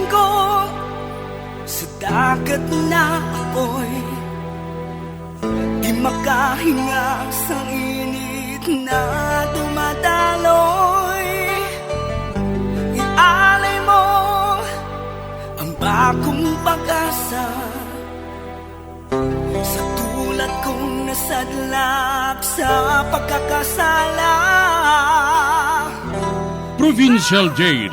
Bilanggo sa dagat na apoy, di makahinga sa init na dumadaloy. Ialay mo ang bagong pag-asa sa tulad kong nasadlak sa pagkakasala. Provincial Jail,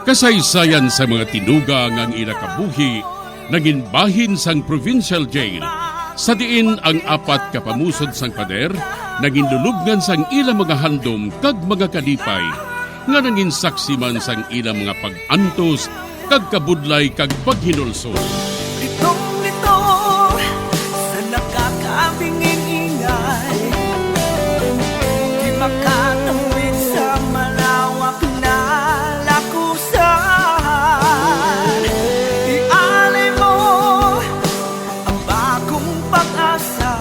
kasaysayan sa mga tinugang ang ilakabuhi, naging bahin sang Provincial Jail. Sa diin ang apat kapamusod sang pader, naging lulubngan sang ilang mga handom kag mga kalipay, nga naging saksi man sang ilang mga pag-antos, kag kabudlay kag paghinulsol. Litong-lito sa nakakabingin ingay, di makatawid sa malawak na lakusan. Ialay mo ang bagong pag-asa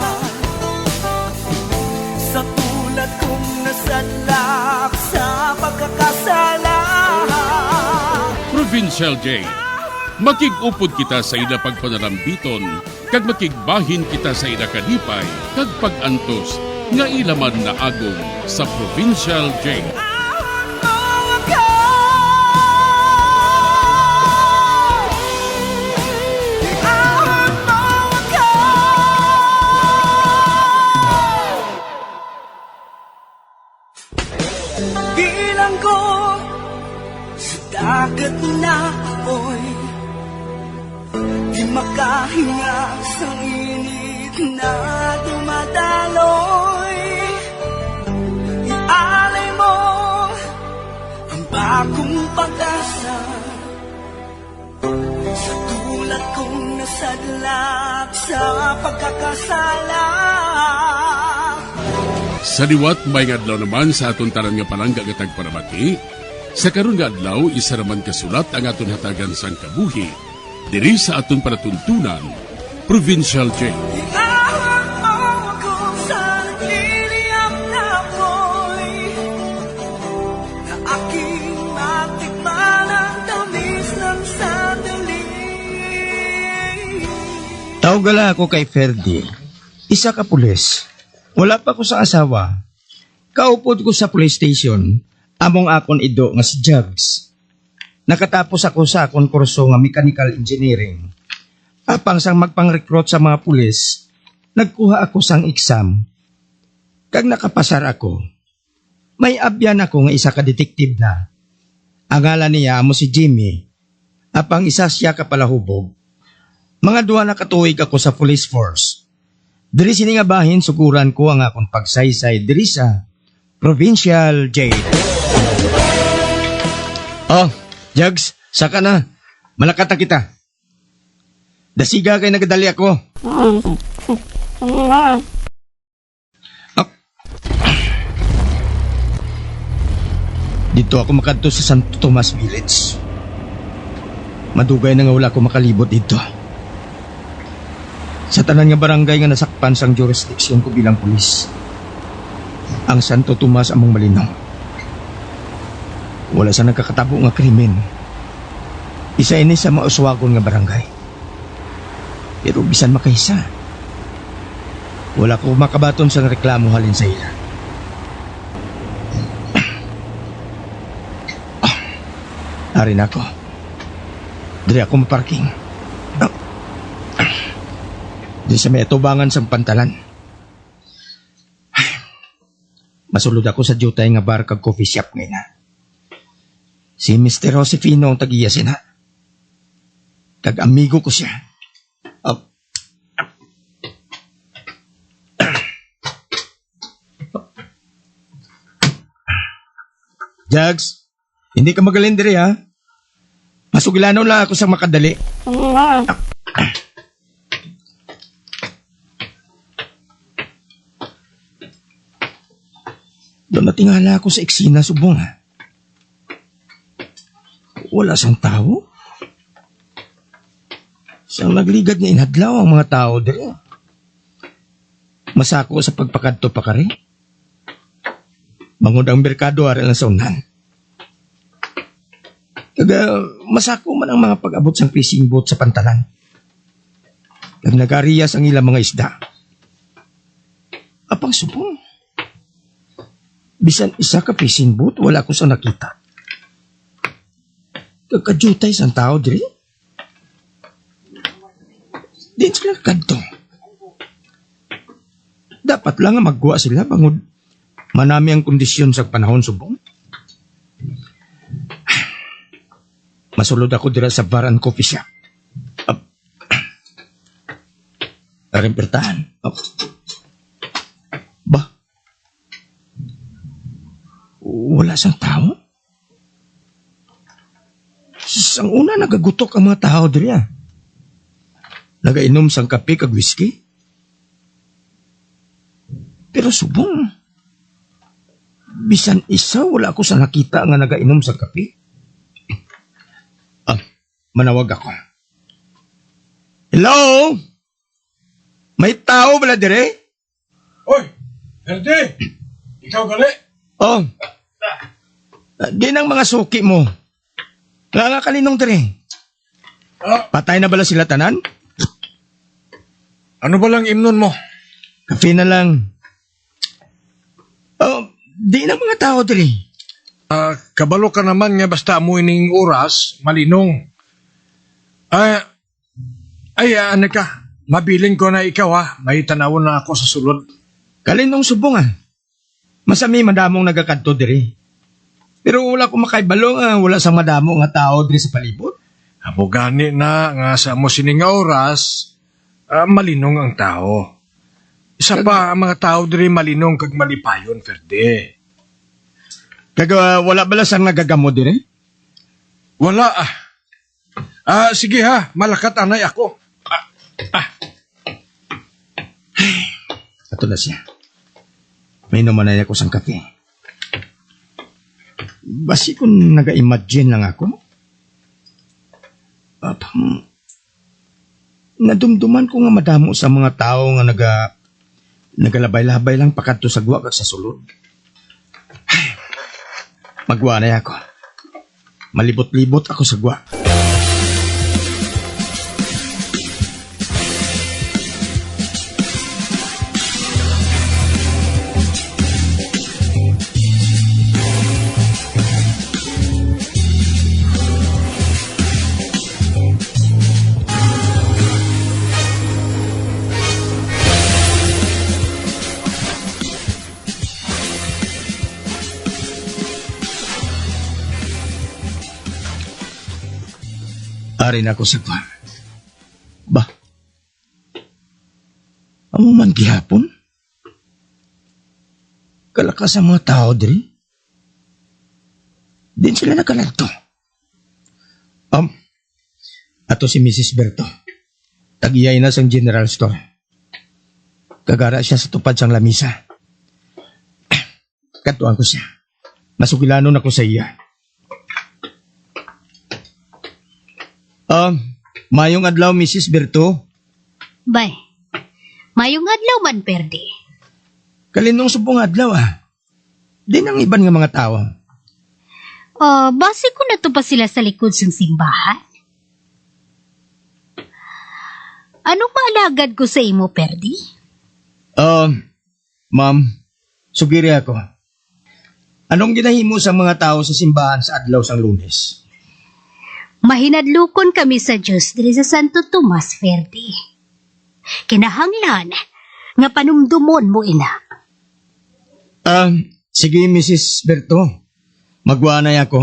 sa tulad kong nasadlak sa pagkakasala. Provincial Jail, makig-upod kita sa ila pagpanarambiton, kag makigbahin kita sa ila kalipay, kag pag-antos, nga ilaman na agong sa Provincial Jail. Bilanggo sa dagat na apoy, di makahinga sa init na dumadaloy. Ialay mo ang bagong pag-asa sa tulad kong nasadlak sa pagkakasala. Sa liwat may adlaw naman sa aton tanan nga palangga nga tagparamati, sa karon nga adlaw isa raman kasulat ang aton hatagan sang kabuhi diri sa aton panatuntunan, Provincial Jail. Ihawak mo ako sa nagliliyap na apoy, na aking matikman ang tamis ng sandali. Tawagala ako kay Ferdi. Isa ka pulis. Wala pa ko sa asawa. Kaupod ko sa police station, among akon ido nga si Jugs. Nakatapos ako sa akon kurso nga mechanical engineering. Apang sang magpang-recruit sa mga pulis, nagkuha ako sang exam. Kag nakapasar ako, may abyan ako nga isa ka detective na. Ang ngalan niya amo si Jimmy. Apang isa siya kapalahubog. Mga duwa na katuig ako sa police force. Diri sini nga bahin suguran ko ang akong pagsaysay diri sa Provincial Jail. Oh, Jugs, saka na. Malakat na kita. Dasiga kay nagadali ako. Ah. Dito ako makadto sa Santo Tomas Village. Madugay na nga wala ako makalibot dito. Sa tanan nga barangay nga nasakpan sang jurisdiksyon ko bilang pulis, ang Santo Tomas among malinaw. Wala sa nagkakatabo nga krimen. Isa ini sa mauswagon nga barangay. Pero bisan makaisa, wala ko makabaton sa reklamo halin sa ila. Arin ako. Diri ako maparking. Di sa may atubangan sa pantalan. Masulod ako sa jutay nga bar kag coffee shop ngayon na. Si Mr. Josefino ang tagiyasin ha. Kag amigo ko siya. Oh. Jags, hindi ka magaling diri ha. Masugilanaw lang ako sa makadali. Doon natingala ako sa eksina, subong ha. Wala sang tao. Siyang nagligad nga inadlaw ang mga tao diri. Masako sa pagpakadto pa kare. Mangod ang merkado ari lang sa unan. Kaga masako man ang mga pag-abot sang fishing boat sa pantalan. Kag nagariyas ang ilang mga isda. Apang subong. Bisan isa ka fishing boat, wala ko sa nakita. Kagkajutay sang tao diri. Di sila kadto. Dapat lang nga magguwa sila bangod manami ang kondisyon sa panahon subong. Masulod ako dira sa bar and coffee shop. Arimpertahan. Ba? Wala sang tao? Sang una nagagutok ang mga tao diri. Nagainom sang kape kag whiskey. Pero subong. Bisan isa wala ako sa nakita nga nagainom sa kape. Manawag ako. Hello? May tao bala dire? Hoy, Verde! Ikaw gali? Oh. Di nang mga suki mo. Nakakalinong dire. Patay na bala sila tanan? Ano ba lang imnon mo? Kape na lang. Oh, di nang mga tao dire. Kabalo ka naman nga basta mo ining oras, malinong. Ano ka? Mabiling ko na ikaw ha. May tanawon na ako sa sulod. Kalinong subong Masami madamong nagakadto dire. Pero wala ko makaibalo nga wala sang madamo nga tao dire sa palibot. Amo gani na nga sa mo sining nga oras, malinong ang tao. Isa pa ang mga tao dire malinong kag malipayon, Verde. Kaga wala bala sang nagagamo dire? Wala sige ha, malakat anay ako. Ato na siya. May namanay ako sang kape. Basi kung naga-imagine lang ako. Nadumduman ko nga madamo sa mga tao nga nagalabay-labay lang pakadto sa guwa kag sa sulod. Magwa na ako. Malibot-libot ako sa guwa. Ari na ako sa kwan. Ba? Amo man gihapon? Kalakas ang mga tao diri? Din sila nakaladto. Ato si Mrs. Berto. Tagiyay na sang general store. Kagara siya sa tupad sang lamisa. Katuan ko siya. Masugilanon ako sa iya. Mayong adlaw, Mrs. Berto. Bay, mayong adlaw man, Perde. Kalinong subong adlaw, Di nang iban nga mga tao. Base ko na to pa sila sa likod ng simbahan. Anong maalagad ko sa imo, Perdi? Ma'am, sugiri ako. Anong ginahimo sa mga tao sa simbahan sa adlaw sang Lunes? Mahinadlukon kami sa Diyos diri sa Santo Tomas, Perdi. Kinahanglan nga panumdumon mo ina. Sige, Mrs. Berto. Magwanay ako.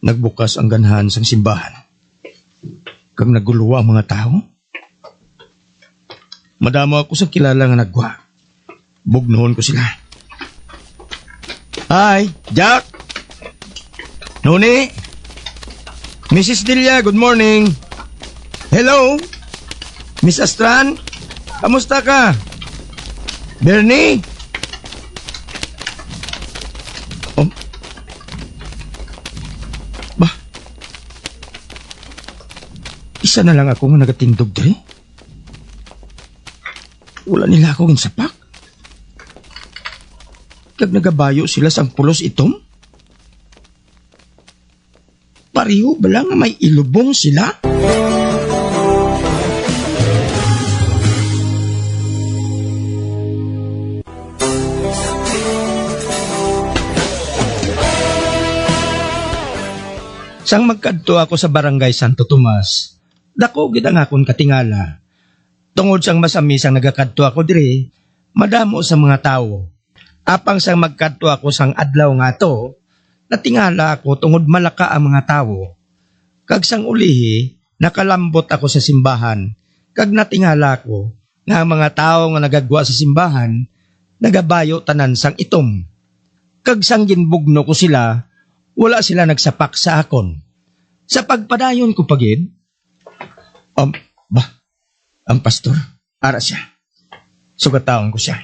Nagbukas ang ganahan sang simbahan. Kag naguluwa ang mga tao. Madamo ako sa kilala nga nagwa. Bugnoon ko sila. Hi, Jack! Noni! Mrs. Delia, good morning! Hello! Miss Astran? Kamusta ka? Bernie? Isa na lang ako nga nagatindog diri. Wala nila akong sapak. kag nagabayo sila sang pulos itom? Pareho ba lang nga may ilubong sila? Sang magkadto ako sa barangay Santo Tomas, dako gid ang akon katingala. Tungod sang masami sang nagakadto ako diri, madamo sa mga tawo. Apang sang magkadto ako sang adlaw nga to, natingala ako tungod malaka ang mga tawo. Kag sang ulihi, nakalambot ako sa simbahan, kag natingala ko nga ang mga tawo nga nagagwa sa simbahan, nagabayo tanan sang itom. Kag sang ginbugno ko sila, wala sila nagsapak sa akon. Sa pagpadayon ko pagid, ang pastor, ara siya. Sugataon ko siya.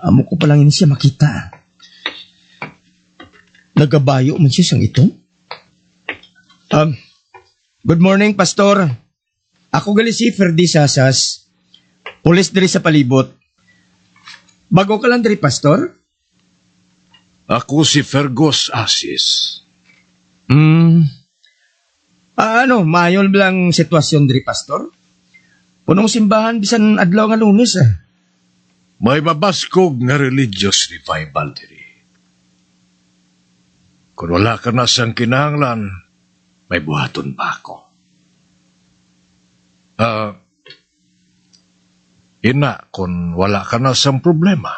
Amo ko palang ini siya makita. Nagabayo man siya sang ito. Good morning, pastor. Ako gali si Ferdi Sasas, pulis diri sa palibot. Bago ka lang diri, pastor? Ako si Fergus Asis. Mayon lang sitwasyon diri, pastor? Punong simbahan bisan adlaw nga Lunes, May mabaskog nga religious revival diri. Kung wala ka na sang kinahanglan, may buhaton pa ako. Ina, kung wala ka na sang problema.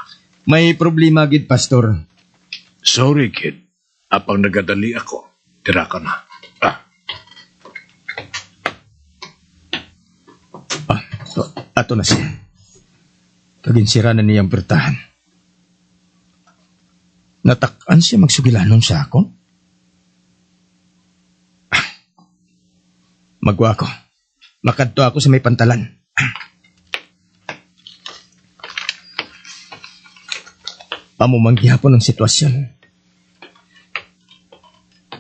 May problema gid, pastor. Sorry, kid. Apang nagadali ako, tira ka na. Ato na siya. Kaginsira na niyang bertahan. Natakan siya magsugilanon sa ako? Magwa ako. Makadto ako sa may pantalan. Pamumanggihapon ang sitwasyon.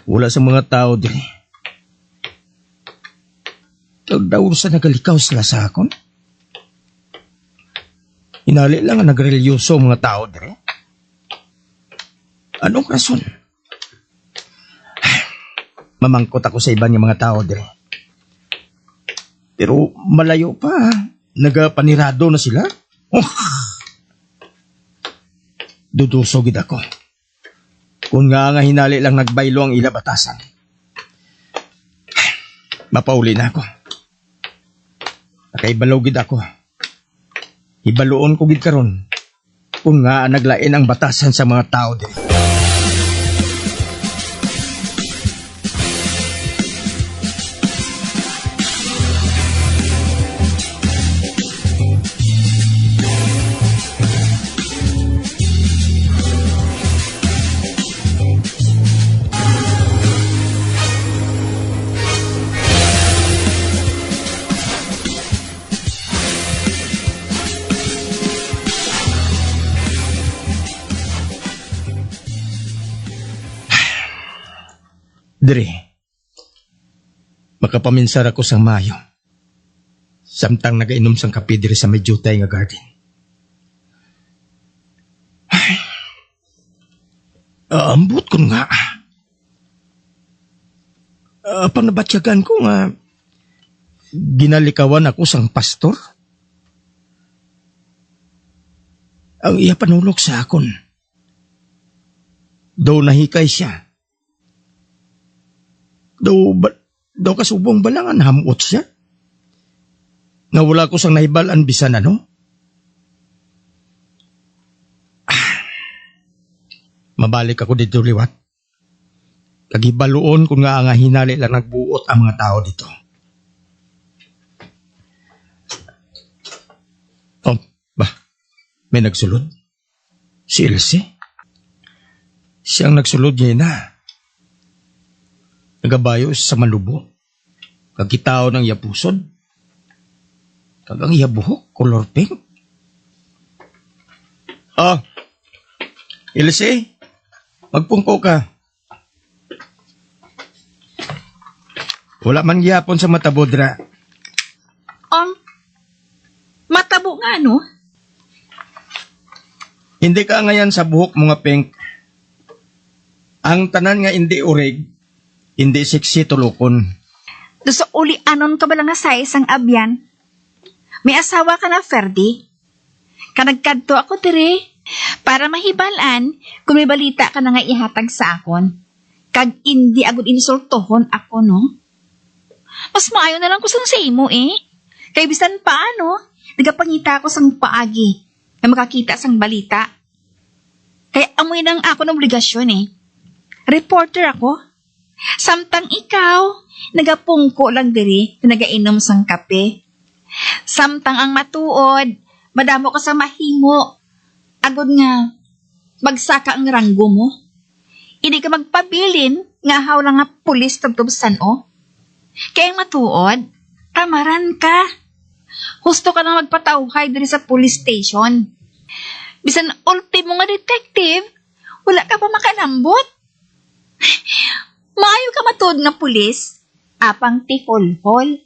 Wala sa mga tao din. Daw sa nagalikaw sila sa akon. Hinali lang ang nagrelyoso mga tao din. Anong rason? Mamangkot ako sa iba ng mga tao din. Pero malayo pa. Nagapanirado na sila. Dudusogid ako. Kung nga hinali lang nagbaylo ang ila batasan. Mapauli na ako. Nakaibalogid ako. Ibaluon ko gid karon. Kung nga naglain ang batasan sa mga tao din. Diri, makapaminsar ako sang Mayo. Samtang nagainom sang kape diri sa may jutay nga garden. Ay, ambot ko nga. Pang nabatsyagan ko nga, ginalikawan ako sang pastor. Ang iya panulok sa akon. Daw nahikay siya. Daw kasubong balangan hamot siya. Nga wala ko sang nahibalan bisan ano. Mabalik ako dito liwat. Kagibaluon kung nga hinali lang nagbuot ang mga tao dito. May nagsulod? Si Elsie? Siyang nagsulod niya na. Nagabayo sa malubo. Kagitao ng yapusod. Kagang yabuhok, color pink. Elsie, magpungko ka. Wala man gyapon sa matabodra. Matabo nga, no? Hindi ka ngayon sa buhok mga pink. Ang tanan nga hindi urig, hindi sexy tulukon. Do sa uli anon ka ba lang nga sa isang abyan? May asawa ka na, Ferdy? Kanagkadto ako, tiri. Para mahibalaan, kung may balita ka na nga ihatag sa akon. Kag hindi agad insultohon ako, no? Mas maayo na lang ko sa imo, eh. Kay bisan paano, nagapangita ako sang paagi na makakita sang balita. Kaya amoy nang ako ng obligasyon, eh. Reporter ako. Samtang ikaw, nagapungko lang diri na nagainom sang kape. Samtang ang matuod, madamo ka sa mahimo. Agod nga, magsaka ang ranggo mo. Hindi ka magpabilin, nga haw lang nga pulis tubtubsan o. Kaya ang matuod, tamaran ka. Husto ka na magpatawhay diri sa police station. Bisan ultimo nga detective, wala ka pa makalambot. Maayo ka matuod nga pulis, apang tifol-hol.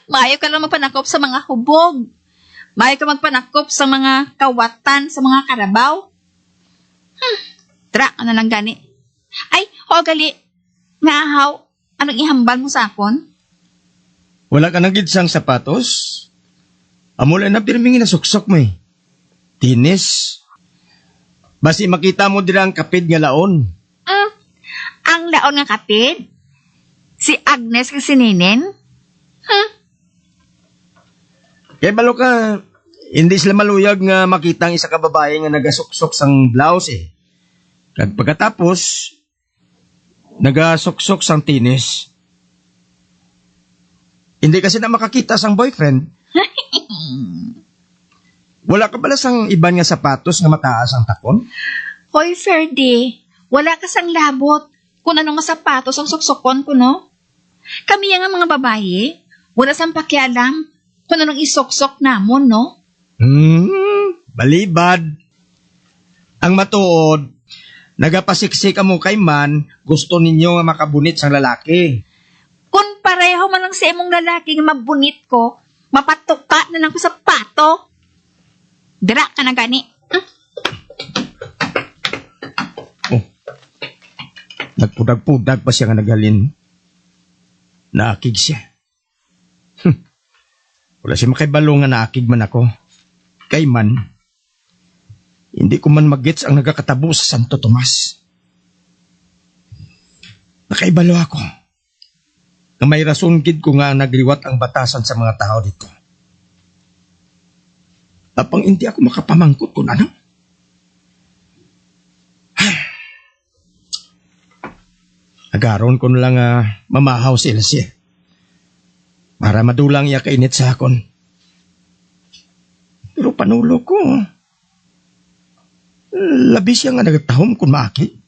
Maayo ka lang magpanakop sa mga hubog. Maayo ka magpanakop sa mga kawatan, sa mga karabaw. Tra, ano lang gani? Ay, gali, nahaw, anong ihambal mo sa akon? Wala ka nagid sang sapatos? Amulay na pirming nasuksok mo eh. Tinis. Basi makita mo dira ang kapid nga laon. Ang laon nga kapid? Si Agnes kasi ninin? Kaya balo ka, hindi sila maluyag nga makita ang isa ka babae nga nagasuksok sang blouse eh. Kag pagkatapos, nagasuksok sang tinis. Hindi kasi na makakita sang boyfriend. Wala ka pala sang iban nga sapatos nga mataas ang takon? Hoy, Ferdy, wala ka sang labot kung anong nga sapatos ang suksokon ko, no? Kami nga mga babae, wala sang pakialam kung anong isoksok namon, no? Balibad. Ang matuod, nagapasiksik mo kay man, gusto ninyo nga makabunit sang lalaki. Kung pareho man lang sa imong lalaki nga mabunit ko, mapatuka na lang ko sa pato. Dira ka na gani. Nagpudag-pudag pa siya nga naghalin. Naakig siya. Wala siya makaibalo nga naakig man ako. Kay man, hindi ko man mag-gets ang nagakatabo sa Santo Tomas. Nakaibalo ako. Na may rason gid ko nga nagriwat ang batasan sa mga tao dito. Tapang hindi ako makapamangkot kung ano. Agaron ko na lang mamahaw si Elsie. Para madulang iya kainit sa akon. Pero panulo ko. Labi siya nga nagatahom kung maaki.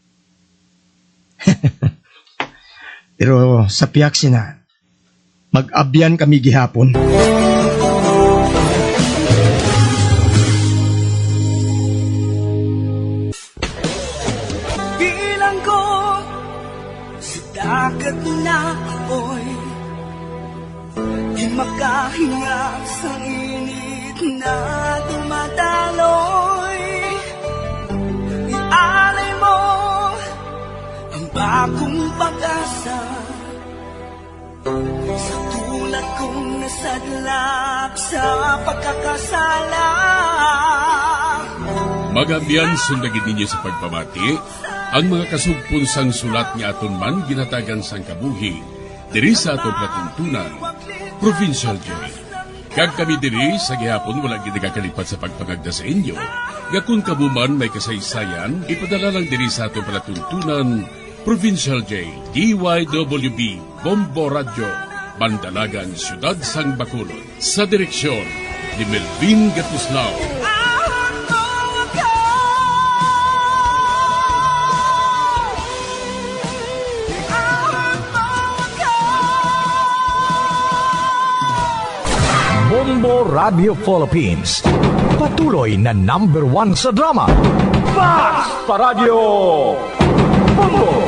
Pero sa piyak sina, mag-abyan kami gihapon. Bilang ko sa dagat na apoy, di makahinga sa init na dumadaloy. Ialay mo ang bagong pag-asa sa tulad kong nasadlak sa pagkakasala. Magabiyan sundagin ninyo sa pagpamati ang mga kasugpon sang sulat ni aton man ginatagan sang kabuhi diri sa aton platuntunan, Provincial Jail. Kag kami diri sa gihapon wala gid nagakalipat sa pagpangagda sa inyo. Nga kung kabuman may kasaysayan, ipadala lang diri sa aton platuntunan, Provincial Jail, DYWB, Bombo Radio, Bandalagan, Siyudad Sang Bacolod. Sa direksyon ni Melvin Gatuslao. Bombo Radio Philippines. Patuloy na #1 sa drama. Fast pa Radio! Bombo!